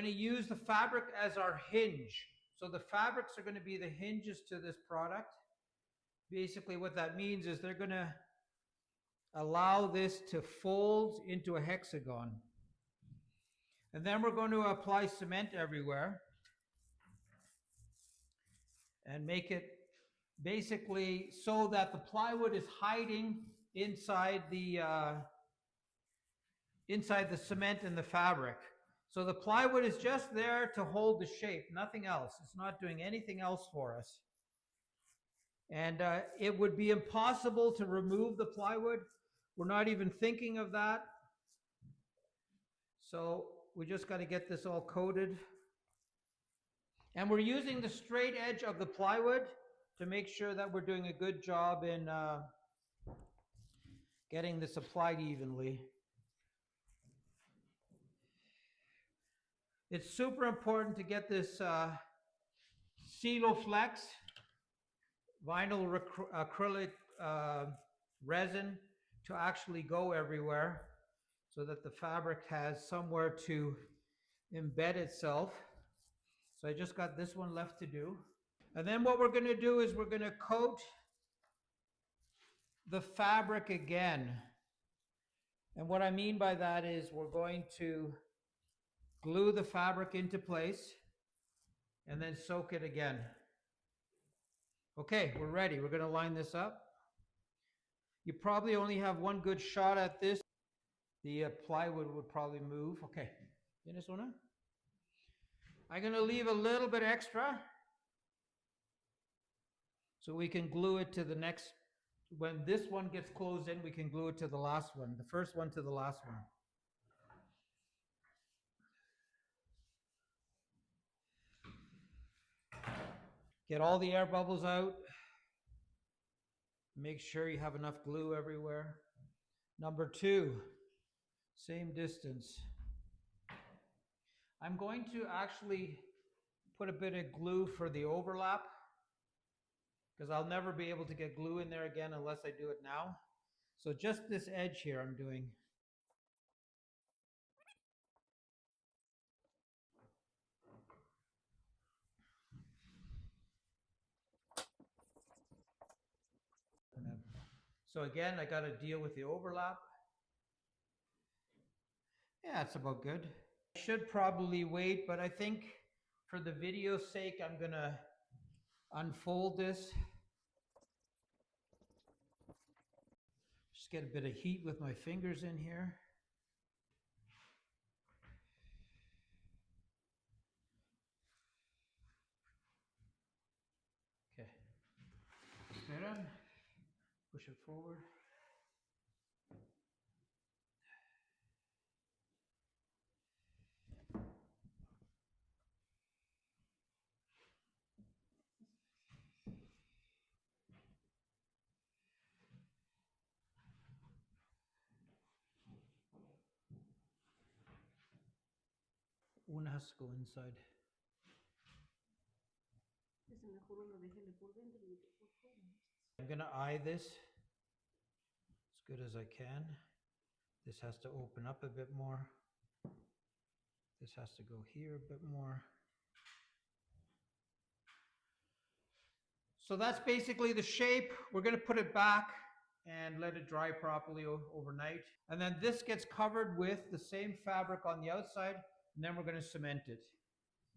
We're going to use the fabric as our hinge. So the fabrics are going to be the hinges to this product. Basically what that means is they're going to allow this to fold into a hexagon. And then we're going to apply cement everywhere and make it basically so that the plywood is hiding inside the cement and the fabric. So the plywood is just there to hold the shape, nothing else. It's not doing anything else for us. And it would be impossible to remove the plywood. We're not even thinking of that. So we just got to get this all coated. And we're using the straight edge of the plywood to make sure that we're doing a good job in getting this applied evenly. It's super important to get this Celoflex vinyl acrylic resin to actually go everywhere so that the fabric has somewhere to embed itself. So I just got this one left to do. And then what we're going to do is we're going to coat the fabric again. And what I mean by that is we're going to glue the fabric into place and then soak it again. Okay, we're ready. We're going to line this up. You probably only have one good shot at this. The plywood would probably move. Okay, ¿tienes una? I'm going to leave a little bit extra so we can glue it to the next. When this one gets closed in, we can glue it to the last one, the first one to the last one. Get all the air bubbles out. Make sure you have enough glue everywhere. Number 2, same distance. I'm going to actually put a bit of glue for the overlap because I'll never be able to get glue in there again unless I do it now. So just this edge here I'm doing. So again, I got to deal with the overlap. Yeah, that's about good. I should probably wait, but I think for the video's sake, I'm going to unfold this. Just get a bit of heat with my fingers in here. Okay. Espera. Push it forward. One has to go inside. I'm going to eye this as good as I can. This has to open up a bit more. This has to go here a bit more. So that's basically the shape. We're going to put it back and let it dry properly overnight. And then this gets covered with the same fabric on the outside, and then we're going to cement it.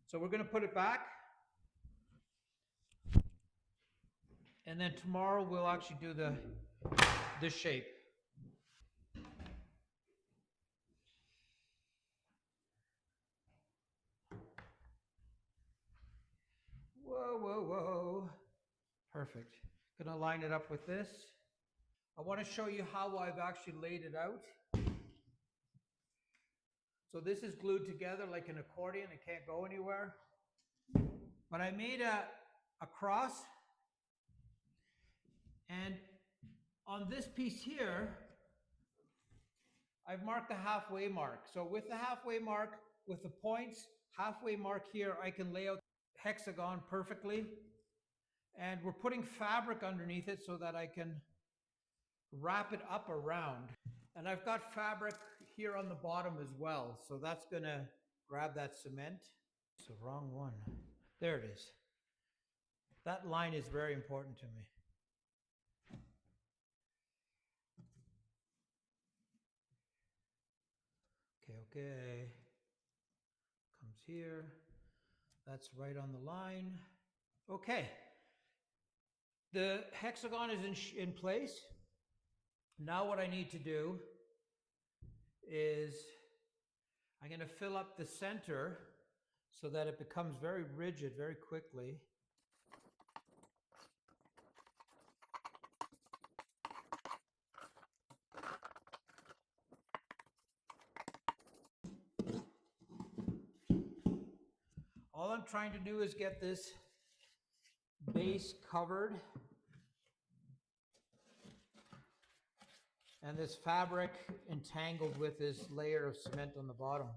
So we're going to put it back. And then tomorrow we'll actually do the shape. Whoa, whoa, whoa. Perfect. Gonna line it up with this. I want to show you how I've actually laid it out. So this is glued together like an accordion. It can't go anywhere. But I made a cross. And on this piece here, I've marked the halfway mark. So with the halfway mark, with the points, halfway mark here, I can lay out the hexagon perfectly. And we're putting fabric underneath it so that I can wrap it up around. And I've got fabric here on the bottom as well. So that's gonna grab that cement. It's the wrong one. There it is. That line is very important to me. Okay. Comes here. That's right on the line. Okay. The hexagon is in place. Now what I need to do is I'm going to fill up the center so that it becomes very rigid very quickly. All I'm trying to do is get this base covered and this fabric entangled with this layer of cement on the bottom.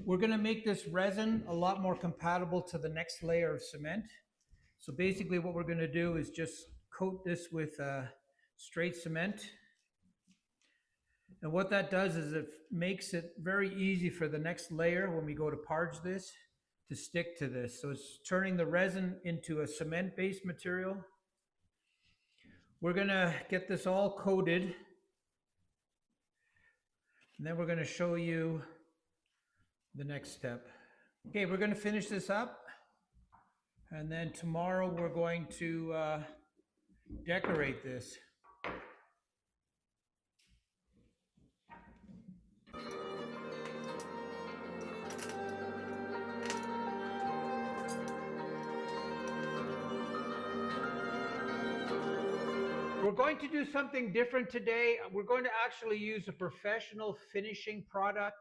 We're going to make this resin a lot more compatible to the next layer of cement. So basically what we're going to do is just coat this with straight cement. And what that does is it makes it very easy for the next layer when we go to parge this to stick to this. So it's turning the resin into a cement-based material. We're going to get this all coated. And then we're going to show you the next step. Okay, we're going to finish this up. And then tomorrow we're going to decorate this. We're going to do something different today. We're going to actually use a professional finishing product,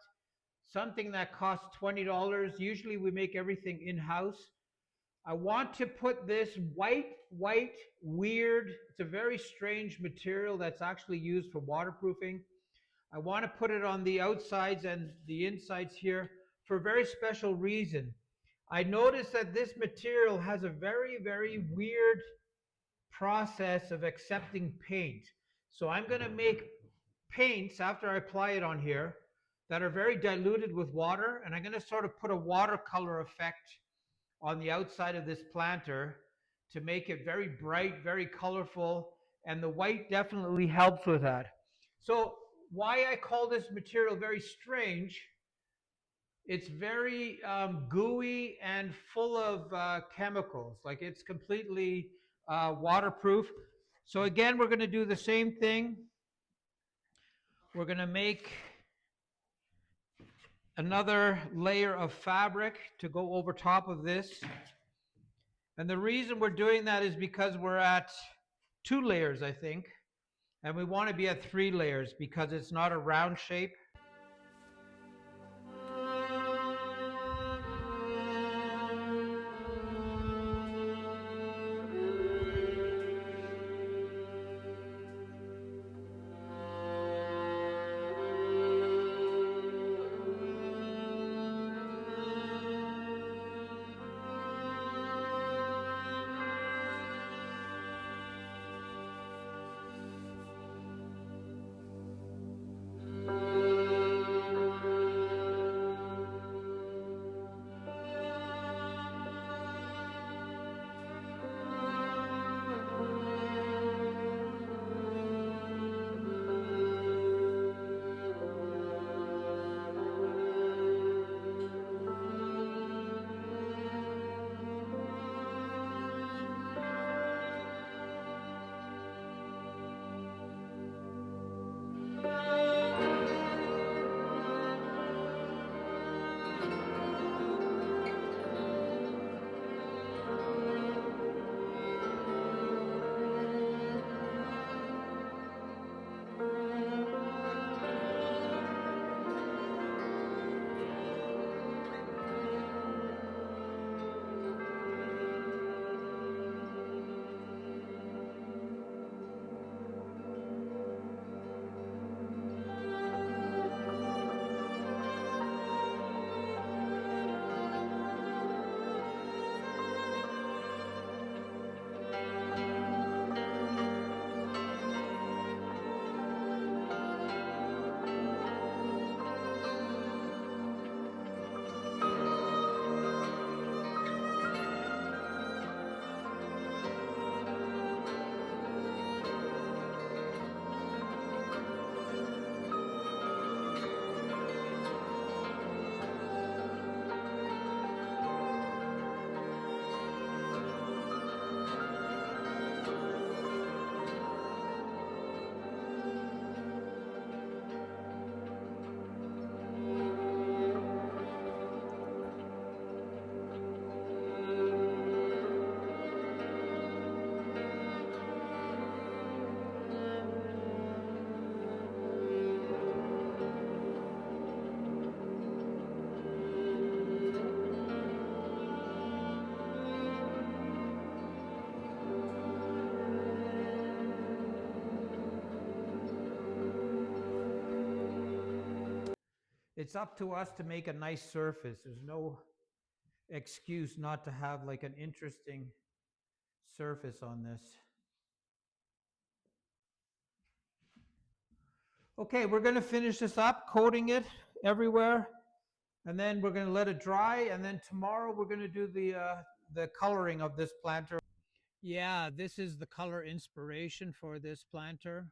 something that costs $20. Usually we make everything in-house. I want to put this white, weird, it's a very strange material that's actually used for waterproofing. I want to put it on the outsides and the insides here for a very special reason. I noticed that this material has a very, very weird process of accepting paint. So I'm going to make paints after I apply it on here that are very diluted with water, and I'm going to sort of put a watercolor effect on the outside of this planter to make it very bright, very colorful, and the white definitely helps with that. So why I call this material very strange, it's very gooey and full of chemicals. Like it's completely waterproof. So again, we're going to do the same thing. We're going to make another layer of fabric to go over top of this. And the reason we're doing that is because we're at 2 layers, I think. And we want to be at 3 layers because it's not a round shape. it's up to us to make a nice surface. There's no excuse not to have like an interesting surface on this. Okay, we're going to finish this up, coating it everywhere, and then we're going to let it dry, and then tomorrow we're going to do the coloring of this planter. Yeah, this is the color inspiration for this planter.